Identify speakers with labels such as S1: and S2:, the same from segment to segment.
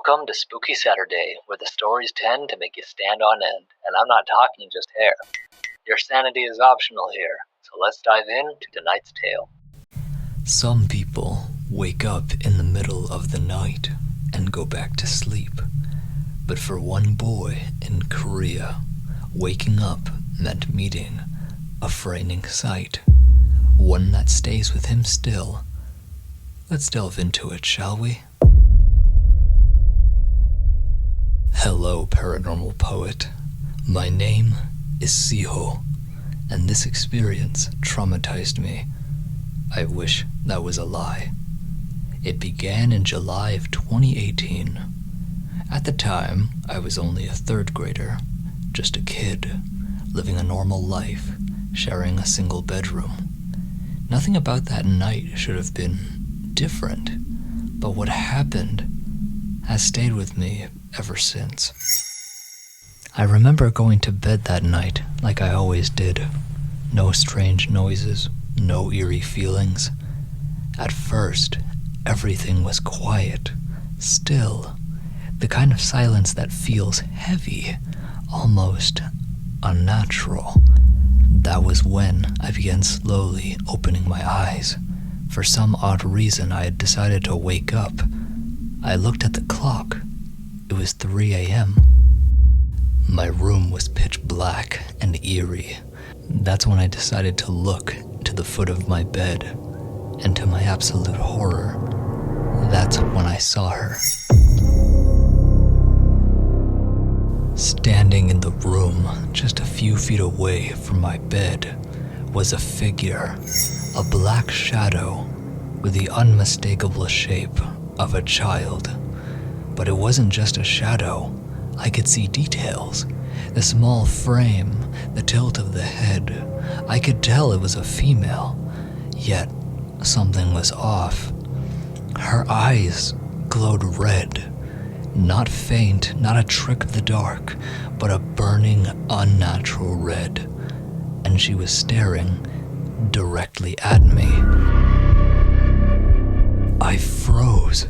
S1: Welcome to Spooky Saturday, where the stories tend to make you stand on end, and I'm not talking just hair. Your sanity is optional here, so let's dive into tonight's tale.
S2: Some people wake up in the middle of the night and go back to sleep. But for one boy in Korea, waking up meant meeting a frightening sight, one that stays with him still. Let's delve into it, shall we? Hello, Paranormal Poet. My name is Siho, and this experience traumatized me. I wish that was a lie. It began in July of 2018. At the time, I was only a third grader, just a kid, living a normal life, sharing a single bedroom. Nothing about that night should have been different, but what happened has stayed with me ever since. I remember going to bed that night like I always did. No strange noises, no eerie feelings. At first, everything was quiet, still, the kind of silence that feels heavy, almost unnatural. That was when I began slowly opening my eyes. For some odd reason, I had decided to wake up. I looked at the clock. It was 3 a.m. My room was pitch black and eerie. That's when I decided to look to the foot of my bed, and to my absolute horror, that's when I saw her. Standing in the room, just a few feet away from my bed, was a figure, a black shadow with the unmistakable shape of a child. But it wasn't just a shadow. I could see details. The small frame, the tilt of the head. I could tell it was a female, yet something was off. Her eyes glowed red. Not faint, not a trick of the dark, but a burning, unnatural red. And she was staring directly at me. I froze.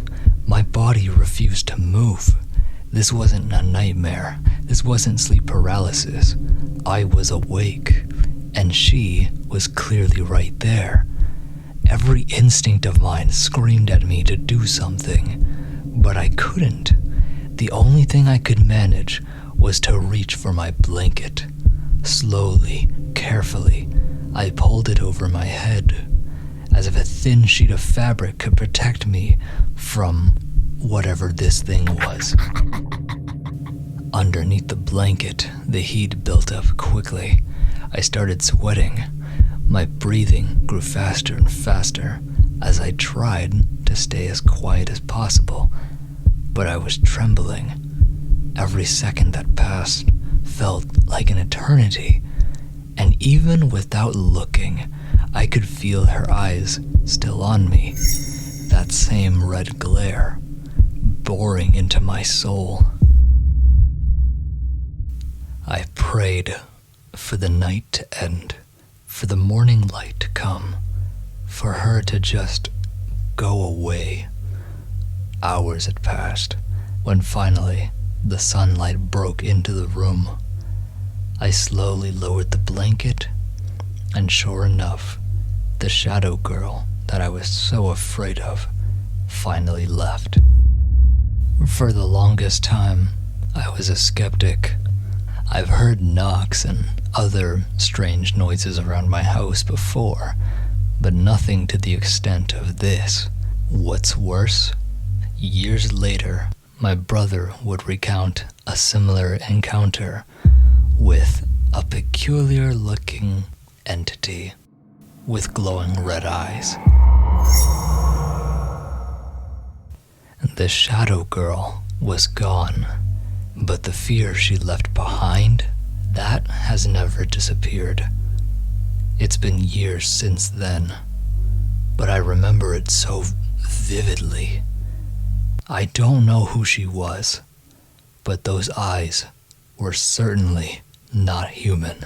S2: My body refused to move. This wasn't a nightmare. This wasn't sleep paralysis. I was awake, and she was clearly right there. Every instinct of mine screamed at me to do something, but I couldn't. The only thing I could manage was to reach for my blanket. Slowly, carefully, I pulled it over my head, as if a thin sheet of fabric could protect me from whatever this thing was. Underneath the blanket, the heat built up quickly. I started sweating. My breathing grew faster and faster as I tried to stay as quiet as possible, but I was trembling. Every second that passed felt like an eternity, and even without looking, I could feel her eyes still on me, that same red glare, boring into my soul. I prayed for the night to end, for the morning light to come, for her to just go away. Hours had passed, when finally the sunlight broke into the room. I slowly lowered the blanket, and sure enough, the shadow girl that I was so afraid of finally left. For the longest time, I was a skeptic. I've heard knocks and other strange noises around my house before, but nothing to the extent of this. What's worse, years later, my brother would recount a similar encounter with a peculiar-looking entity with glowing red eyes. The shadow girl was gone, but the fear she left behind, that has never disappeared. It's been years since then, but I remember it so vividly. I don't know who she was, but those eyes were certainly not human.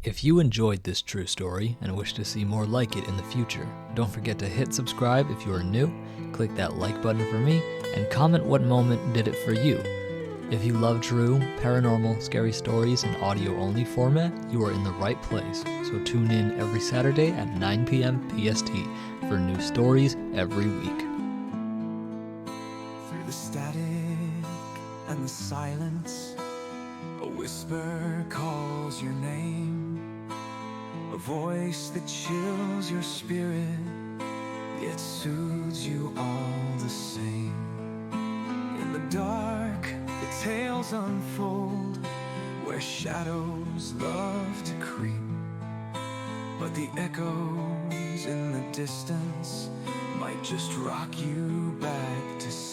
S2: If you enjoyed this true story and wish to see more like it in the future, don't forget to hit subscribe if you are new, click that like button for me, and comment what moment did it for you. If you love true, paranormal, scary stories in audio-only format, you are in the right place, so tune in every Saturday at 9 p.m. PST for new stories every week.
S3: Through the static and the silence, a whisper calls your name, a voice that chills your spirit, yet soothes you all the same. In the dark, the tales unfold, where shadows love to creep, but the echoes in the distance might just rock you back to sleep.